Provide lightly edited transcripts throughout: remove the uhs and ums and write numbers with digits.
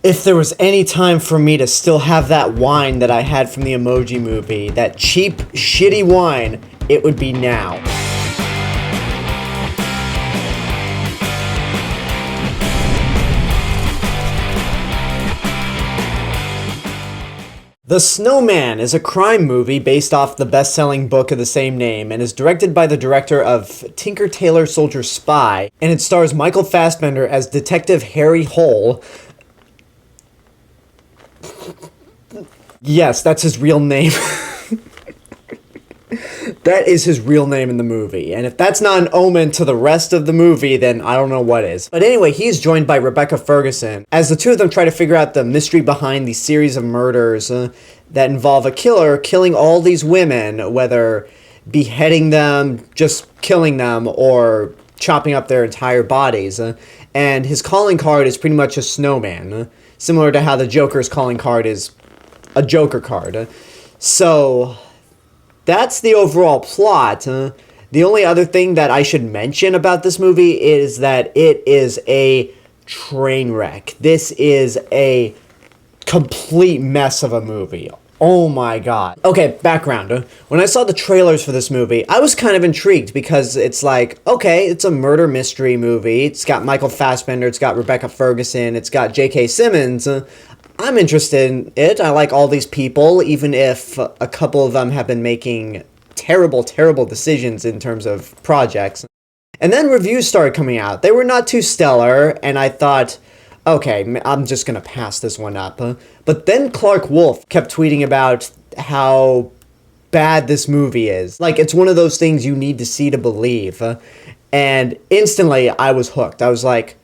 If there was any time for me to still have that wine that I had from the Emoji Movie, that cheap, shitty wine, it would be now. The Snowman is a crime movie based off the best-selling book of the same name and is directed by the director of Tinker Tailor Soldier Spy, and it stars Michael Fassbender as Detective Harry Hole. Yes, that's his real name. That is his real name in the movie, and if that's not an omen to the rest of the movie, then I don't know what is. But anyway, he is joined by Rebecca Ferguson, as the two of them try to figure out the mystery behind these series of murders that involve a killer killing all these women, whether beheading them, just killing them, or chopping up their entire bodies. And his calling card is pretty much a snowman, similar to how the Joker's calling card is a Joker card. So that's the overall plot. The only other thing that I should mention about this movie is that it is a train wreck. This is a complete mess of a movie. Oh my god. Okay, background. When I saw the trailers for this movie, I was kind of intrigued because it's like, okay, it's a murder mystery movie. It's got Michael Fassbender, it's got Rebecca Ferguson, it's got J.K. Simmons. I'm interested in it. I like all these people, even if a couple of them have been making terrible, terrible decisions in terms of projects. And then reviews started coming out. They were not too stellar, and I thought, okay, I'm just gonna pass this one up. But then Clark Wolf kept tweeting about how bad this movie is. Like, it's one of those things you need to see to believe. And instantly, I was hooked. I was like,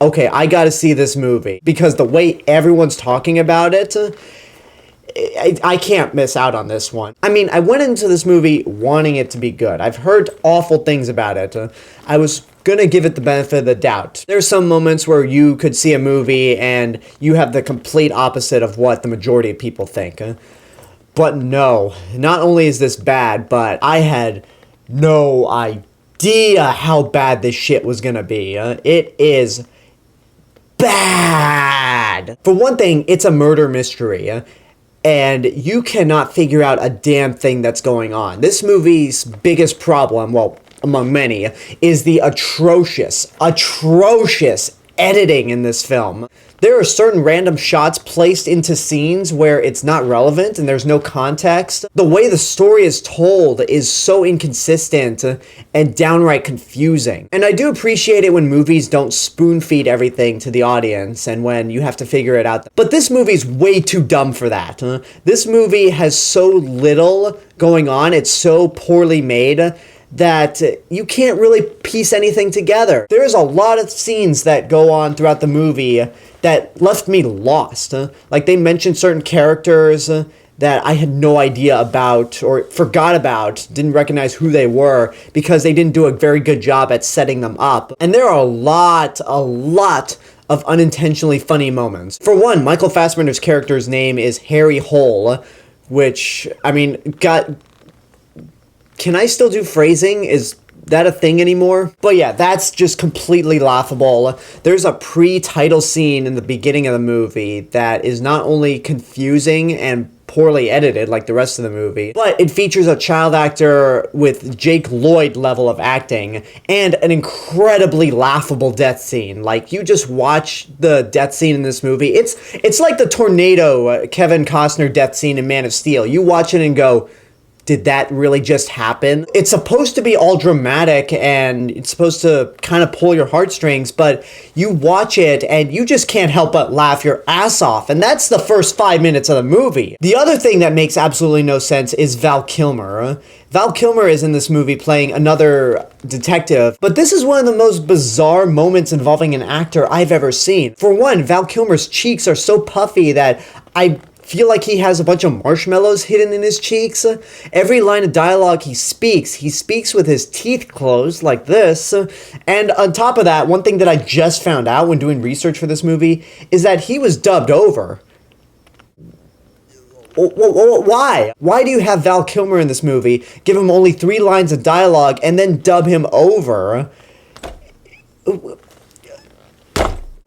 okay, I gotta see this movie, because the way everyone's talking about it, I can't miss out on this one. I mean, I went into this movie wanting it to be good. I've heard awful things about it. I was gonna give it the benefit of the doubt. There's some moments where you could see a movie and you have the complete opposite of what the majority of people think. But no, not only is this bad, but I had no idea how bad this shit was gonna be. It is bad. For one thing, it's a murder mystery, and you cannot figure out a damn thing that's going on. This movie's biggest problem, well, among many, is the atrocious editing in this film. There are certain random shots placed into scenes where it's not relevant and there's no context. The way the story is told is so inconsistent and downright confusing. And I do appreciate it when movies don't spoon feed everything to the audience and when you have to figure it out. But this movie's way too dumb for that. This movie has so little going on. It's so poorly made that you can't really piece anything together. There's a lot of scenes that go on throughout the movie that left me lost. Like, they mentioned certain characters that I had no idea about or forgot about, didn't recognize who they were because they didn't do a very good job at setting them up. And there are a lot of unintentionally funny moments. For one, Michael Fassbender's character's name is Harry Hole, which, I mean, can I still do phrasing? Is that a thing anymore? But yeah, that's just completely laughable. There's a pre-title scene in the beginning of the movie that is not only confusing and poorly edited like the rest of the movie, but it features a child actor with Jake Lloyd level of acting and an incredibly laughable death scene. Like, you just watch the death scene in this movie. It's like the tornado Kevin Costner death scene in Man of Steel. You watch it and go, did that really just happen? It's supposed to be all dramatic and it's supposed to kind of pull your heartstrings, but you watch it and you just can't help but laugh your ass off. And that's the first 5 minutes of the movie. The other thing that makes absolutely no sense is Val Kilmer. Val Kilmer is in this movie playing another detective, but this is one of the most bizarre moments involving an actor I've ever seen. For one, Val Kilmer's cheeks are so puffy that I feel like he has a bunch of marshmallows hidden in his cheeks. Every line of dialogue he speaks with his teeth closed like this. And on top of that, one thing that I just found out when doing research for this movie is that he was dubbed over. Why? Why do you have Val Kilmer in this movie, give him only 3 lines of dialogue, and then dub him over?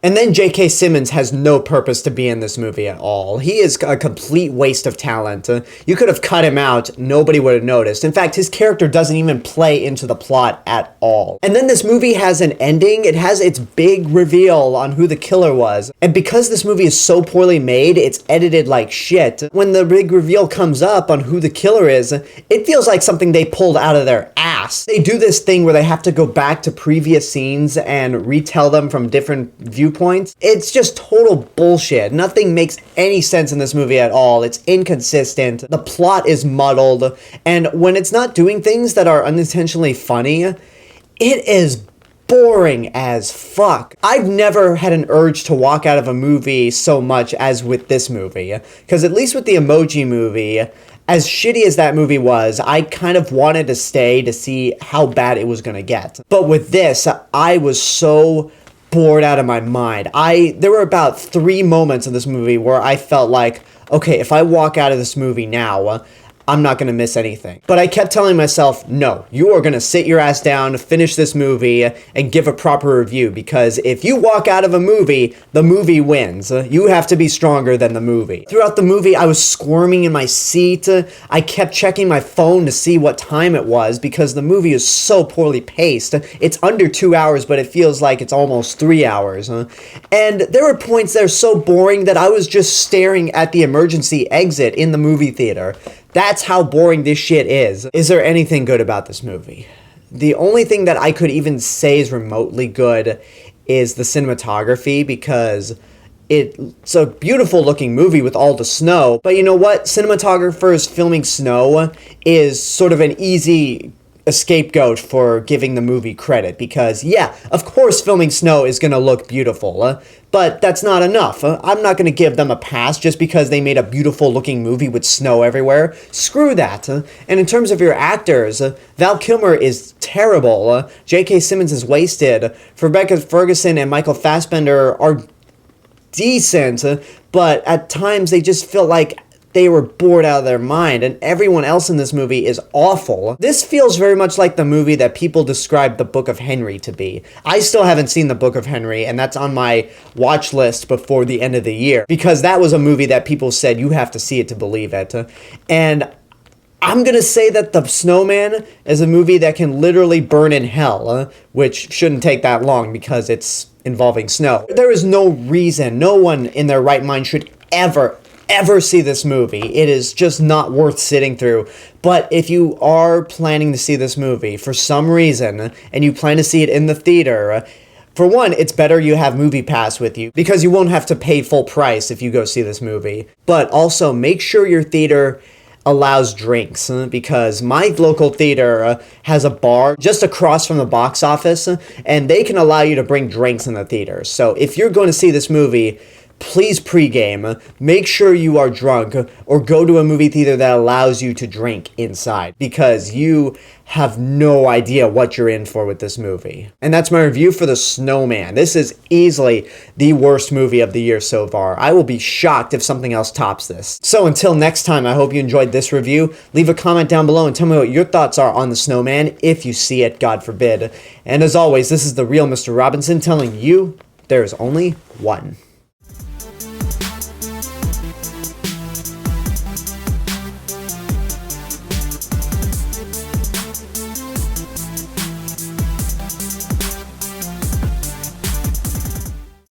And then J.K. Simmons has no purpose to be in this movie at all. He is a complete waste of talent. You could have cut him out, nobody would have noticed. In fact, his character doesn't even play into the plot at all. And then this movie has an ending. It has its big reveal on who the killer was. And because this movie is so poorly made, it's edited like shit. When the big reveal comes up on who the killer is, it feels like something they pulled out of their ass. They do this thing where they have to go back to previous scenes and retell them from different viewpoints. It's just total bullshit. Nothing makes any sense in this movie at all. It's inconsistent. The plot is muddled. And when it's not doing things that are unintentionally funny, it is boring as fuck. I've never had an urge to walk out of a movie so much as with this movie. Because at least with the Emoji Movie, as shitty as that movie was, I kind of wanted to stay to see how bad it was gonna get. But with this, I was so bored out of my mind. There were about 3 moments in this movie where I felt like, okay, if I walk out of this movie now, I'm not going to miss anything. But I kept telling myself, no, you are going to sit your ass down, finish this movie, and give a proper review, because if you walk out of a movie, the movie wins. You have to be stronger than the movie. Throughout the movie, I was squirming in my seat. I kept checking my phone to see what time it was, because the movie is so poorly paced. It's under 2 hours, but it feels like it's almost 3 hours. And there were points that are so boring that I was just staring at the emergency exit in the movie theater. That's how boring this shit is. Is there anything good about this movie? The only thing that I could even say is remotely good is the cinematography, because it's a beautiful looking movie with all the snow. But you know what? Cinematographers filming snow is sort of an easy scapegoat for giving the movie credit, because yeah, of course filming snow is gonna look beautiful, but that's not enough. I'm not gonna give them a pass just because they made a beautiful looking movie with snow everywhere. Screw that. And in terms of your actors, Val Kilmer is terrible. J.K. Simmons is wasted. Rebecca Ferguson and Michael Fassbender are decent, but at times they just feel like they were bored out of their mind, and everyone else in this movie is awful. This feels very much like the movie that people described The Book of Henry to be. I still haven't seen The Book of Henry, and that's on my watch list before the end of the year, because that was a movie that people said you have to see it to believe it. And I'm gonna say that The Snowman is a movie that can literally burn in hell, which shouldn't take that long because it's involving snow. There is no reason, no one in their right mind should ever see this movie. It is just not worth sitting through. But if you are planning to see this movie for some reason, and you plan to see it in the theater, for one, it's better you have Movie Pass with you, because you won't have to pay full price if you go see this movie. But also, make sure your theater allows drinks, because my local theater has a bar just across from the box office, and they can allow you to bring drinks in the theater. So if you're going to see this movie, please pregame, make sure you are drunk, or go to a movie theater that allows you to drink inside, because you have no idea what you're in for with this movie. And that's my review for The Snowman. This is easily the worst movie of the year so far. I will be shocked if something else tops this. So until next time, I hope you enjoyed this review. Leave a comment down below and tell me what your thoughts are on The Snowman, if you see it, God forbid. And as always, this is the real Mr. Robinson telling you there is only one.